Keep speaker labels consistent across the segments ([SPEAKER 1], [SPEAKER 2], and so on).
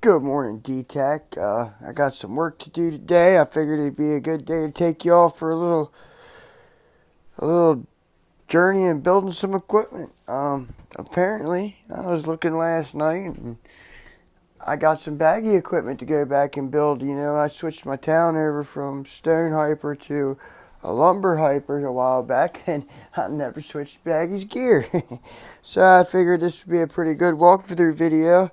[SPEAKER 1] Good morning, D-Tech. I got some work to do today. I figured it'd be a good day to take you off for a little journey in building some equipment. Apparently, I was looking last night and I got some Baggi equipment to go back and build. I switched my town over from stone hyper to a lumber hyper a while back, and I never switched Baggi's gear. So I figured this would be a pretty good walkthrough video.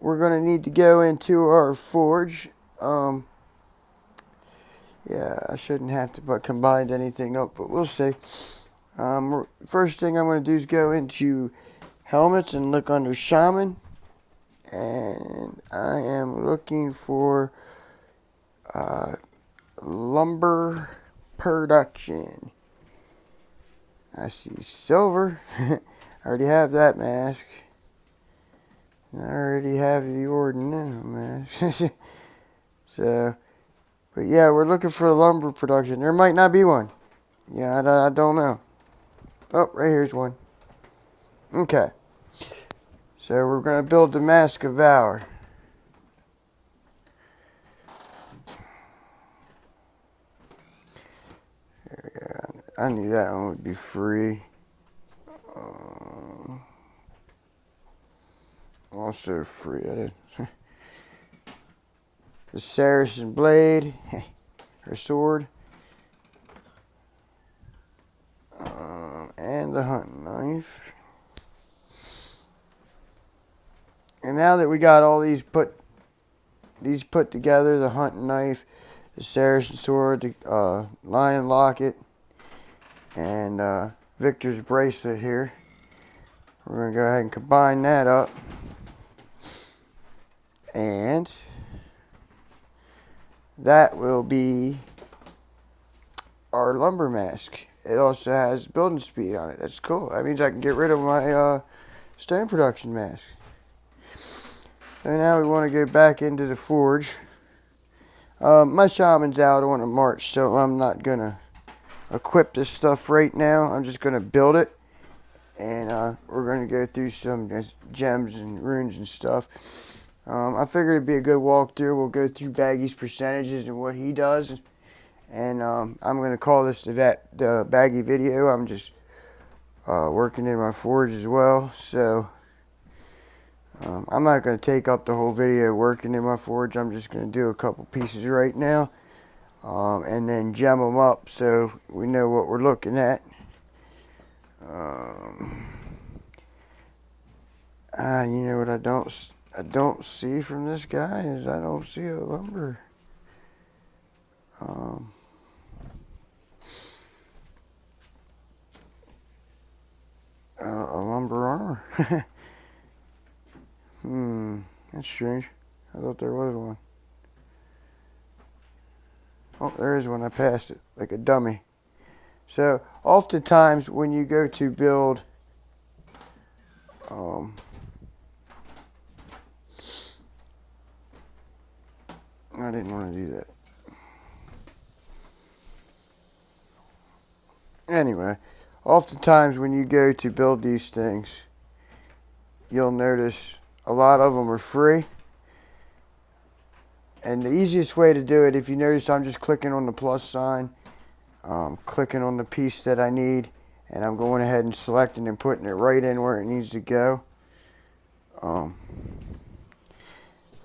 [SPEAKER 1] We're going to need to go into our forge. Yeah, I shouldn't have to combine anything up, but we'll see. First thing I'm going to do is go into helmets and look under shaman. And I am looking for lumber production. I see silver. I already have that mask. I already have the ordinary mask. So, but yeah, we're looking for lumber production. There might not be one. Yeah, I don't know. Oh, right here's one. Okay. So we're going to build the Mask of Valor. There we go. I knew that one would be free. Also free. I did. The Saracen blade, her sword, and the hunting knife. And now that we got all these put together, the hunting knife, the Saracen sword, the lion locket, and Victor's bracelet here, we're going to go ahead and combine that up. And that will be our lumber mask. It also has building speed on it. That's cool. That means I can get rid of my stone production mask. So now we want to go back into the forge. My shaman's out on a march, so I'm not going to equip this stuff right now. I'm just going to build it. And we're going to go through some gems and runes and stuff. I figured it'd be a good walkthrough. We'll go through Baggi's percentages and what he does. And I'm going to call this the Baggi video. I'm just working in my forge as well. So I'm not going to take up the whole video working in my forge. I'm just going to do a couple pieces right now. And then gem them up so we know what we're looking at. You know what I don't see from this guy is I don't see a lumber. A lumber armor. That's strange. I thought there was one. Oh, there is one. I passed it like a dummy. So, oftentimes when you go to build I didn't want to do that. Anyway, oftentimes when you go to build these things, you'll notice a lot of them are free. And the easiest way to do it, if you notice, I'm just clicking on the plus sign, clicking on the piece that I need, and I'm going ahead and selecting and putting it right in where it needs to go.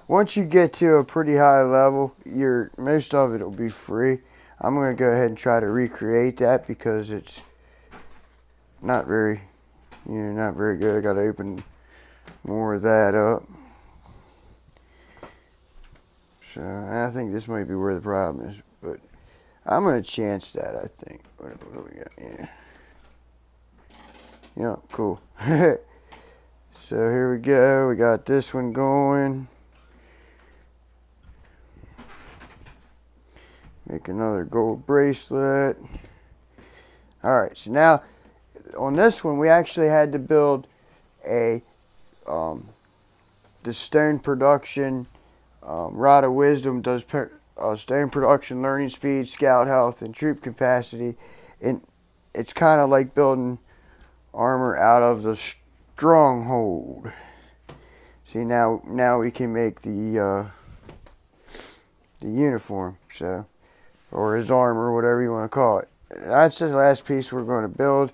[SPEAKER 1] Once you get to a pretty high level, most of it will be free. I'm going to go ahead and try to recreate that because it's not very good. I got to open more of that up. So I think this might be where the problem is, but I'm going to chance that, I think. What do we got? Yeah. Yeah, cool. So here we go. We got this one going. Make another gold bracelet. Alright, so now on this one we actually had to build the stone production Rod of Wisdom does stone production, learning speed, scout health, and troop capacity. And it's kind of like building armor out of the stronghold. See, now we can make the uniform, so, or his armor, whatever you want to call it. That's the last piece we're going to build.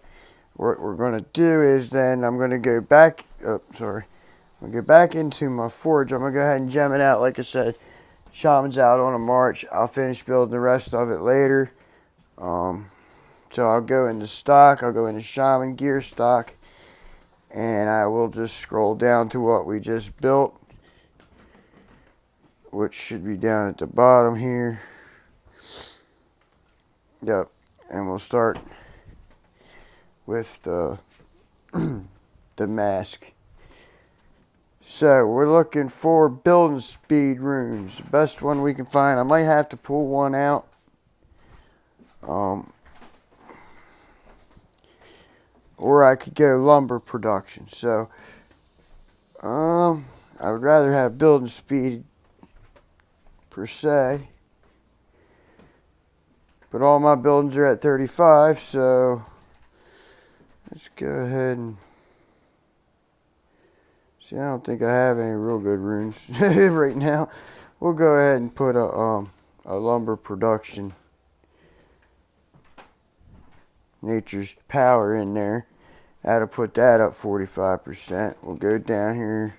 [SPEAKER 1] What we're going to do is then I'm going to go back. I'm going to go back into my forge. I'm going to go ahead and gem it out. Like I said, shaman's out on a march. I'll finish building the rest of it later. So I'll go into stock. I'll go into shaman gear stock, and I will just scroll down to what we just built, which should be down at the bottom here. Yep, and we'll start with the the mask. So we're looking for building speed runes, the best one we can find. I might have to pull one out. Or I could go lumber production. So I would rather have building speed per se. But all my buildings are at 35, so let's go ahead and see. I don't think I have any real good runes right now. We'll go ahead and put a lumber production nature's power in there. That'll put that up 45%. We'll go down here.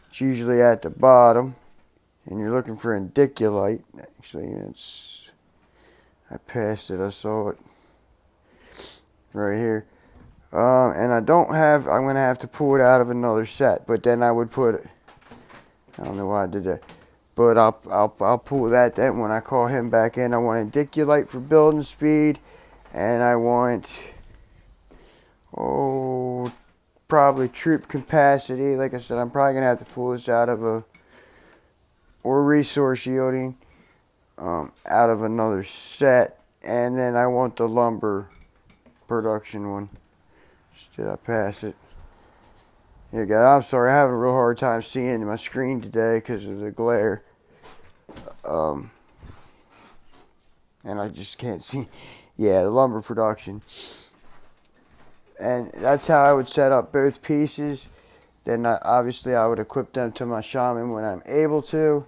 [SPEAKER 1] It's usually at the bottom, and you're looking for indiculite. Actually, I passed it. I saw it right here. And I don't have. I'm gonna have to pull it out of another set. But then I would put it. I don't know why I did that. But I'll pull that then when I call him back in. I want indiculite for building speed, and I want probably troop capacity. Like I said, I'm probably gonna have to pull this out of or resource yielding out of another set. And then I want the lumber production one. Did I pass it? Yeah, guys, I'm sorry. I have a real hard time seeing my screen today because of the glare. And I just can't see. Yeah, the lumber production. And that's how I would set up both pieces. Then obviously I would equip them to my shaman when I'm able to.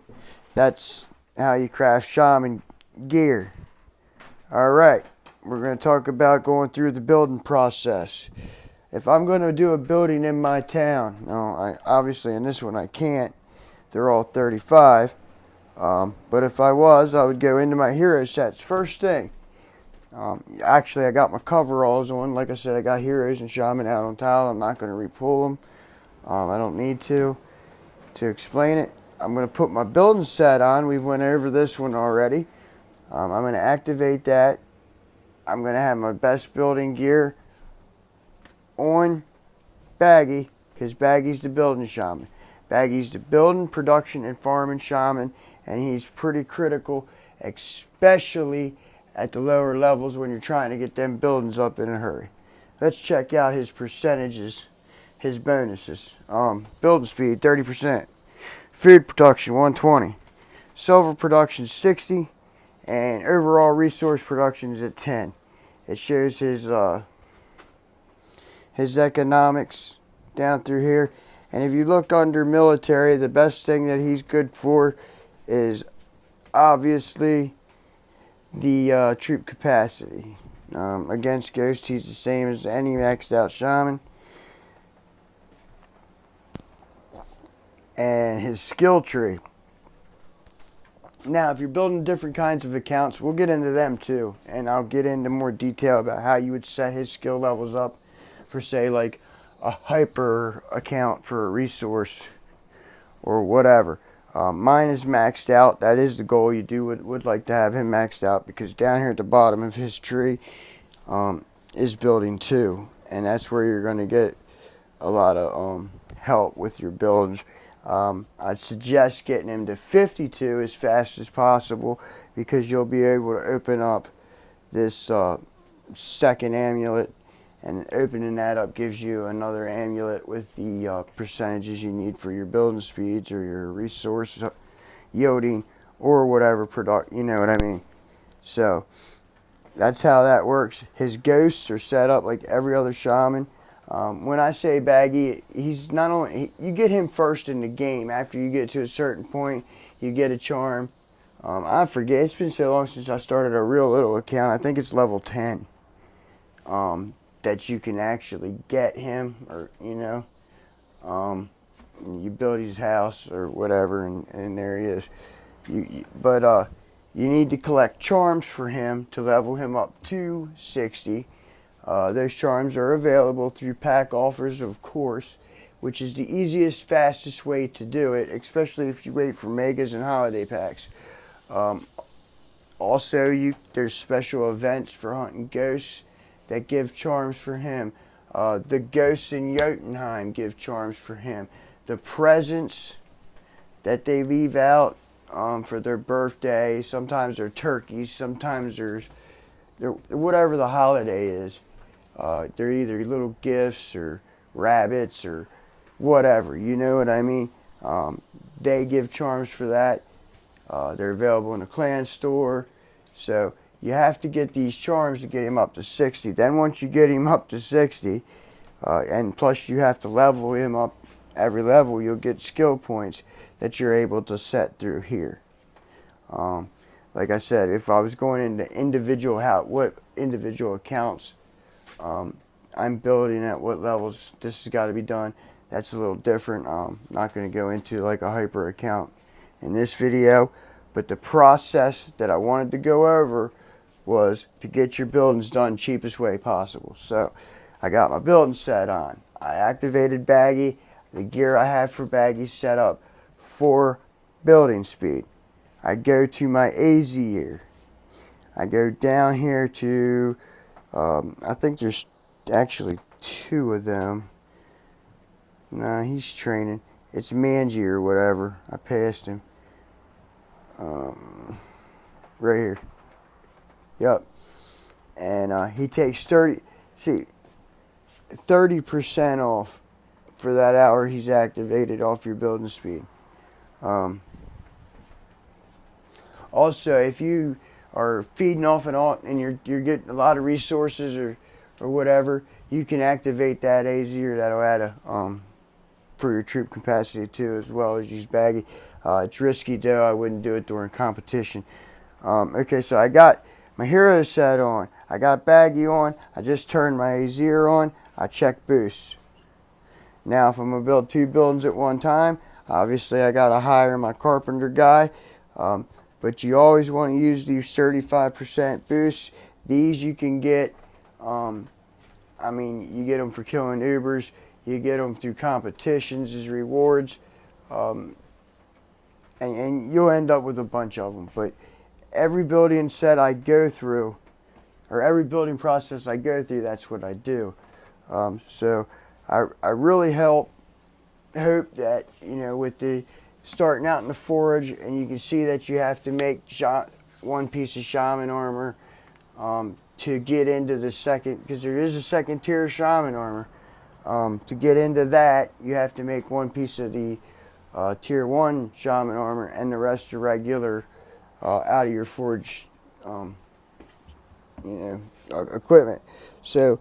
[SPEAKER 1] That's how you craft shaman gear. Alright, we're going to talk about going through the building process. If I'm going to do a building in my town, obviously in this one I can't. They're all 35. But if I was, I would go into my hero sets first thing. Actually, I got my coveralls on. Like I said, I got heroes and shaman out on tile. I'm not going to repull them. I don't need to explain it. I'm going to put my building set on. We've went over this one already. I'm going to activate that. I'm going to have my best building gear on Baggi, because Baggi's the building shaman. Baggi's the building, production, and farming shaman, and he's pretty critical, especially at the lower levels when you're trying to get them buildings up in a hurry. Let's check out his percentages, his bonuses. Building speed, 30%. Food production, 120. Silver production, 60. And overall resource production is at 10. It shows his economics down through here. And if you look under military, the best thing that he's good for is obviously the troop capacity. Against Ghost, he's the same as any maxed out shaman. And his skill tree. Now, if you're building different kinds of accounts, we'll get into them too. And I'll get into more detail about how you would set his skill levels up for, say, like a hyper account for a resource or whatever. Mine is maxed out. That is the goal. You would like to have him maxed out, because down here at the bottom of his tree is building 2. And that's where you're going to get a lot of help with your builds. I'd suggest getting him to 52 as fast as possible, because you'll be able to open up this second amulet, and opening that up gives you another amulet with the percentages you need for your building speeds or your resource yielding or whatever product, you know what I mean. So that's how that works. His ghosts are set up like every other shaman. When I say Baggy, he's not only, you get him first in the game. After you get to a certain point, you get a charm. I forget, it's been so long since I started a real little account. I think it's level 10 that you can actually get him, or you build his house or whatever, and there he is. But you need to collect charms for him to level him up to 60. Those charms are available through pack offers, of course, which is the easiest, fastest way to do it, especially if you wait for megas and holiday packs. Also, there's special events for hunting ghosts that give charms for him. The ghosts in Jotunheim give charms for him. The presents that they leave out for their birthday, sometimes they're turkeys, sometimes they're whatever the holiday is. They're either little gifts or rabbits or whatever, you know what I mean? They give charms for that. They're available in the clan store. So you have to get these charms to get him up to 60. Then once you get him up to 60, and plus you have to level him up every level, you'll get skill points that you're able to set through here. Like I said, if I was going into individual accounts I'm building, at what levels this has got to be done, that's a little different. I'm not going to go into like a hyper account in this video, but the process that I wanted to go over was to get your buildings done cheapest way possible. So I got my building set on. I activated Baggy. The gear I have for Baggy set up for building speed. I go to my AZ gear. I go down here to, I think there's actually 2 of them. Nah, he's training. It's Manji or whatever. I passed him. Right here. Yep. And he takes 30% off for that hour he's activated off your building speed. Also, if you are feeding off and on and you're getting a lot of resources or whatever, you can activate that AZ, or that'll add a for your troop capacity too, as well as use Baggy. It's risky though. I wouldn't do it during competition. Okay, so I got my hero set on. I got Baggy on. I just turned my AZ on. I check boosts. Now, if I'm gonna build 2 buildings at one time, obviously I gotta hire my carpenter guy. But you always want to use these 35% boosts. These you can get, you get them for killing Ubers. You get them through competitions as rewards. And you'll end up with a bunch of them. But every building set I go through, or every building process I go through, that's what I do. So I really hope that, with the starting out in the forge, and you can see that you have to make 1 piece of shaman armor to get into the second, because there is a second tier of shaman armor. To get into that, you have to make 1 piece of the tier 1 shaman armor, and the rest are regular out of your forge equipment. So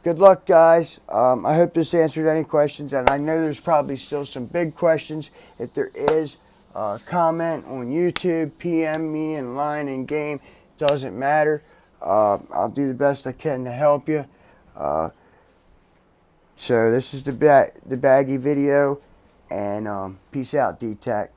[SPEAKER 1] good luck, guys. I hope this answered any questions, and I know there's probably still some big questions. If there is, comment on YouTube, PM me in line, in game, doesn't matter. I'll do the best I can to help you. So this is the Baggy video, and peace out, D-Tech.